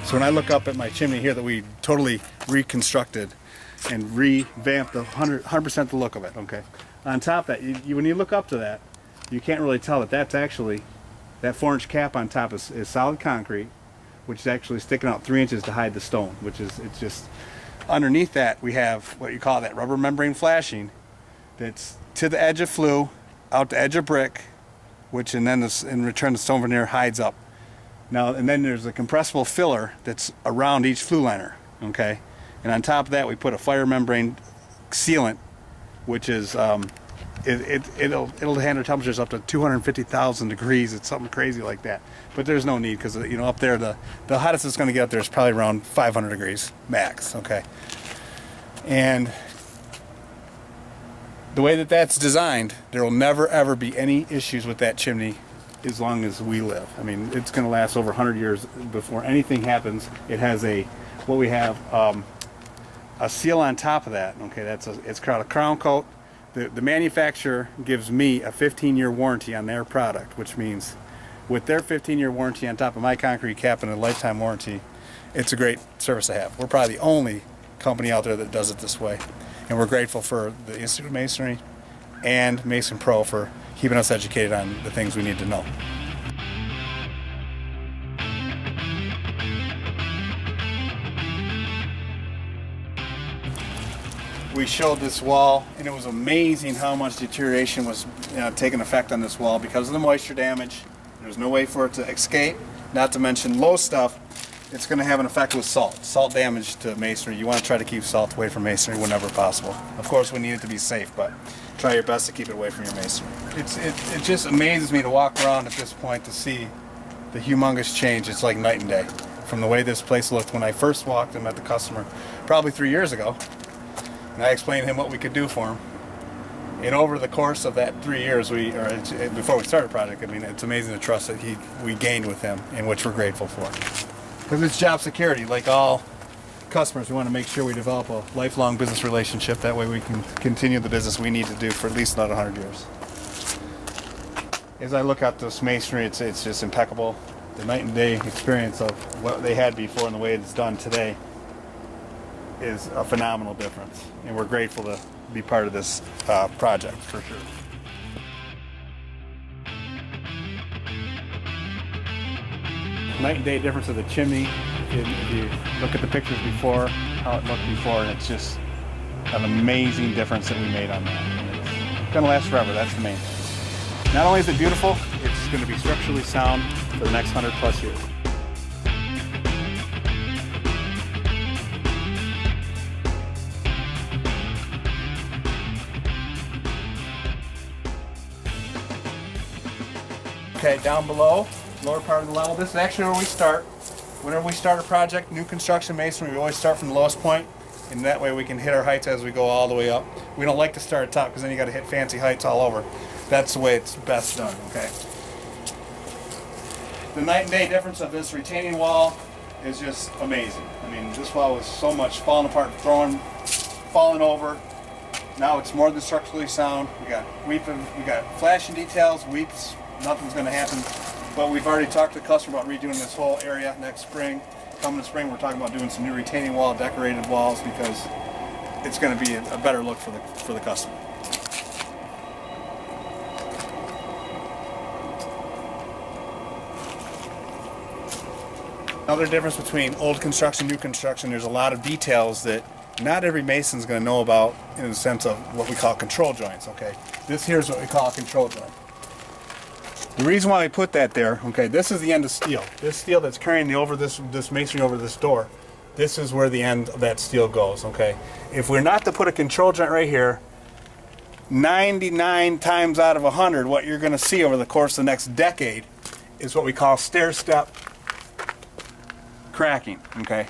So when I look up at my chimney here that we totally reconstructed and revamped the 100% the look of it, okay? On top of that, when you look up to that, you can't really tell that that's actually, that 4-inch cap on top is solid concrete, which is actually sticking out 3 inches to hide the stone, which is, it's just, underneath that we have what you call that rubber membrane flashing that's to the edge of flue, out the edge of brick, which and then this, in return the stone veneer hides up. Now, and then there's a compressible filler that's around each flue liner, okay? And on top of that we put a fire membrane sealant, which is, it'll handle temperatures up to 250,000 degrees. It's something crazy like that. But there's no need because, you know, up there, the hottest it's going to get up there is probably around 500 degrees max, okay? And the way that that's designed, there will never ever be any issues with that chimney as long as we live. I mean, it's going to last over 100 years before anything happens. It has what we have, a seal on top of that, okay? It's called a crown coat. The manufacturer gives me a 15-year warranty on their product, which means with their 15-year warranty on top of my concrete cap and a lifetime warranty, it's a great service to have. We're probably the only company out there that does it this way. And we're grateful for the Institute of Masonry and Mason Pro for keeping us educated on the things we need to know. We showed this wall, and it was amazing how much deterioration was taking effect on this wall because of the moisture damage. There's no way for it to escape, not to mention low stuff. It's going to have an effect with salt damage to masonry. You want to try to keep salt away from masonry whenever possible. Of course, we need it to be safe, but try your best to keep it away from your masonry. It just amazes me to walk around at this point to see the humongous change. It's like night and day from the way this place looked when I first walked and met the customer probably 3 years ago. And I explained to him what we could do for him. And over the course of that 3 years, before we started the project, I mean, it's amazing the trust that we gained with him, and which we're grateful for. Because it's job security. Like all customers, we want to make sure we develop a lifelong business relationship. That way we can continue the business we need to do for at least another 100 years. As I look at this masonry, it's just impeccable. The night and day experience of what they had before and the way it's done today is a phenomenal difference, and we're grateful to be part of this project for sure. Night and day difference of the chimney. If you look at the pictures before, how it looked before, and it's just an amazing difference that we made on that. And it's gonna last forever, that's the main thing. Not only is it beautiful, it's gonna be structurally sound for the next 100+ years. Okay, down below, lower part of the level, this is actually where we start. Whenever we start a project, new construction masonry, we always start from the lowest point, and that way we can hit our heights as we go all the way up. We don't like to start at top because then you got to hit fancy heights all over. That's the way it's best done, okay? The night and day difference of this retaining wall is just amazing. I mean, this wall was so much falling apart, falling over. Now it's more than structurally sound. We got flashing details, weeps. Nothing's going to happen, but we've already talked to the customer about redoing this whole area next spring. Coming spring, we're talking about doing some new retaining wall, decorated walls, because it's going to be a better look for the customer. Another difference between old construction, new construction, there's a lot of details that not every mason's going to know about in the sense of what we call control joints, okay? This here is what we call a control joint. The reason why we put that there, okay, this is the end of steel. This steel that's carrying this masonry over this door, this is where the end of that steel goes, okay? If we're not to put a control joint right here, 99 times out of 100, what you're going to see over the course of the next decade is what we call stair-step cracking, okay?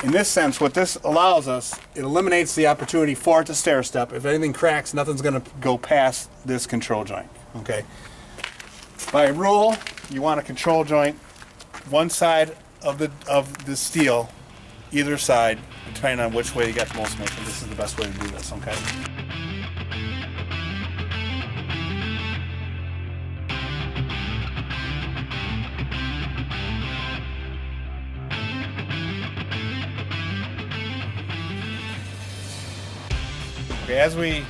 In this sense, what this allows us, it eliminates the opportunity for it to stair-step. If anything cracks, nothing's going to go past this control joint, okay? By rule, you want a control joint one side of the steel, either side, depending on which way you got the most motion. This is the best way to do this, okay? Okay, as we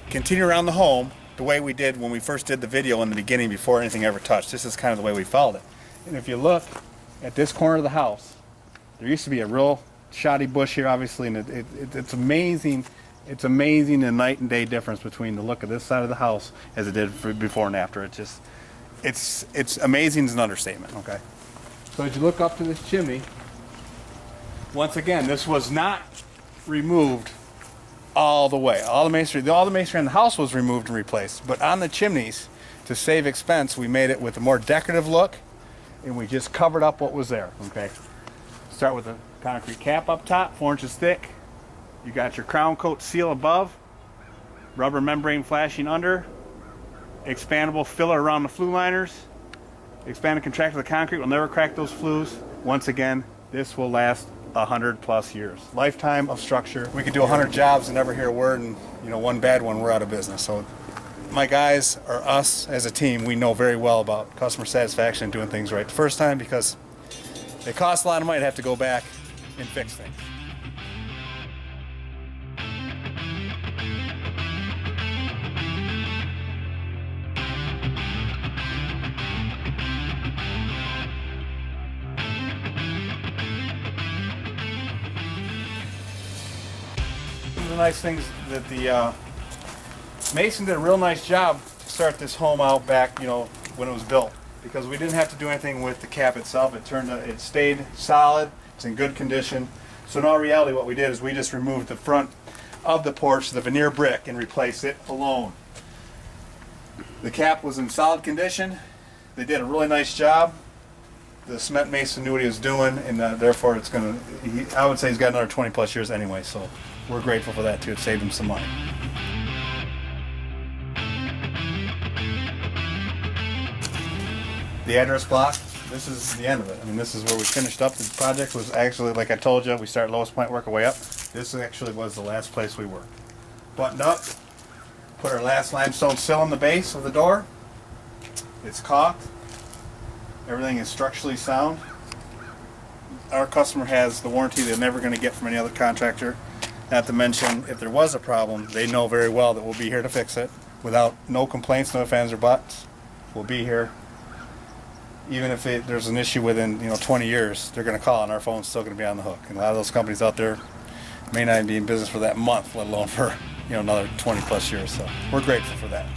continue around the home, the way we did when we first did the video in the beginning before anything ever touched, this is kind of the way we followed it. And if you look at this corner of the house, there used to be a real shoddy bush here, obviously, and it's amazing. It's amazing the night and day difference between the look of this side of the house as it did before and after. It's amazing is an understatement. Okay, so as you look up to this chimney, once again, this was not removed all the way. All the masonry on the house was removed and replaced, but on the chimneys, to save expense, we made it with a more decorative look, and we just covered up what was there. Okay, start with a concrete cap up top, 4 inches thick. You got your crown coat seal above, rubber membrane flashing under, expandable filler around the flue liners, expand and contract of the concrete will never crack those flues. Once again, this will last 100+ years. Lifetime of structure. We could do 100 jobs and never hear a word, and one bad one, we're out of business. So my guys, or us as a team, we know very well about customer satisfaction and doing things right the first time, because it costs a lot of money to have to go back and fix things. One of the nice things that the Mason did a real nice job to start this home out back, when it was built, because we didn't have to do anything with the cap itself. It stayed solid. It's in good condition. So in all reality, what we did is we just removed the front of the porch, the veneer brick, and replaced it alone. The cap was in solid condition. They did a really nice job. The cement mason knew what he was doing, and therefore it's I would say he's got another 20+ years anyway, so we're grateful for that too. It saved him some money. The address block, this is the end of it. I mean, this is where we finished up. The project was actually, like I told you, we started lowest point, work our way up. This actually was the last place we were. Buttoned up, put our last limestone sill in the base of the door. It's caulked. Everything is structurally sound. Our customer has the warranty they're never going to get from any other contractor. Not to mention, if there was a problem, they know very well that we'll be here to fix it. Without no complaints, no ifs, ands, or buts. We'll be here. Even if there's an issue within 20 years, they're going to call and our phone's still going to be on the hook. And a lot of those companies out there may not even be in business for that month, let alone for another 20+ years. So we're grateful for that.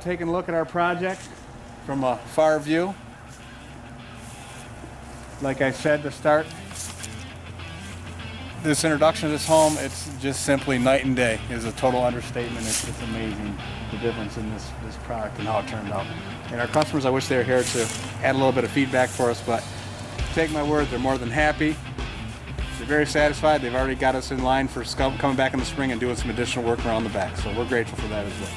Taking a look at our project from a far view. Like I said to start this introduction to this home, it's just simply night and day. It's a total understatement. It's just amazing the difference in this product and how it turned out. And our customers, I wish they were here to add a little bit of feedback for us, but take my word, they're more than happy. They're very satisfied. They've already got us in line for coming back in the spring and doing some additional work around the back. So we're grateful for that as well.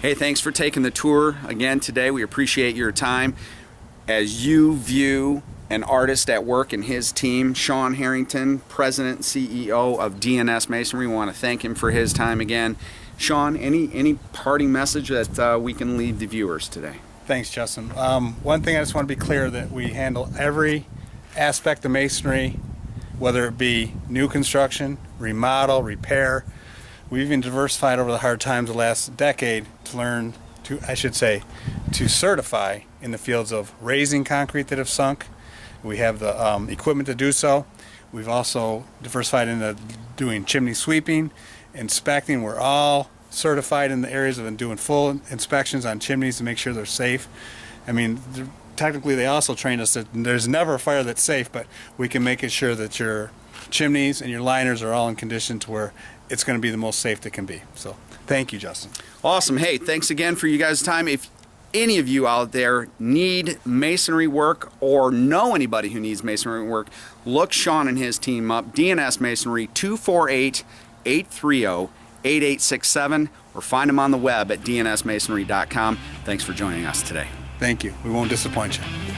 Hey, thanks for taking the tour again today. We appreciate your time. As you view an artist at work and his team, Sean Harrington, President and CEO of D&S Masonry, we want to thank him for his time again. Sean, any parting message that we can leave the viewers today? Thanks, Justin. One thing I just want to be clear that we handle every aspect of masonry, whether it be new construction, remodel, repair. We've even diversified over the hard times the last decade to certify in the fields of raising concrete that have sunk. We have the equipment to do so. We've also diversified into doing chimney sweeping, inspecting. We're all certified in the areas of doing full inspections on chimneys to make sure they're safe. I mean, technically they also trained us that there's never a fire that's safe, but we can make it sure that your chimneys and your liners are all in condition to where it's going to be the most safe that can be. So thank you, Justin. Awesome. Hey, thanks again for you guys' time. If any of you out there need masonry work or know anybody who needs masonry work, look Sean and his team up. D&S Masonry, 248-830-8255. 8867 or find them on the web at dnsmasonry.com. Thanks for joining us today. Thank you. We won't disappoint you.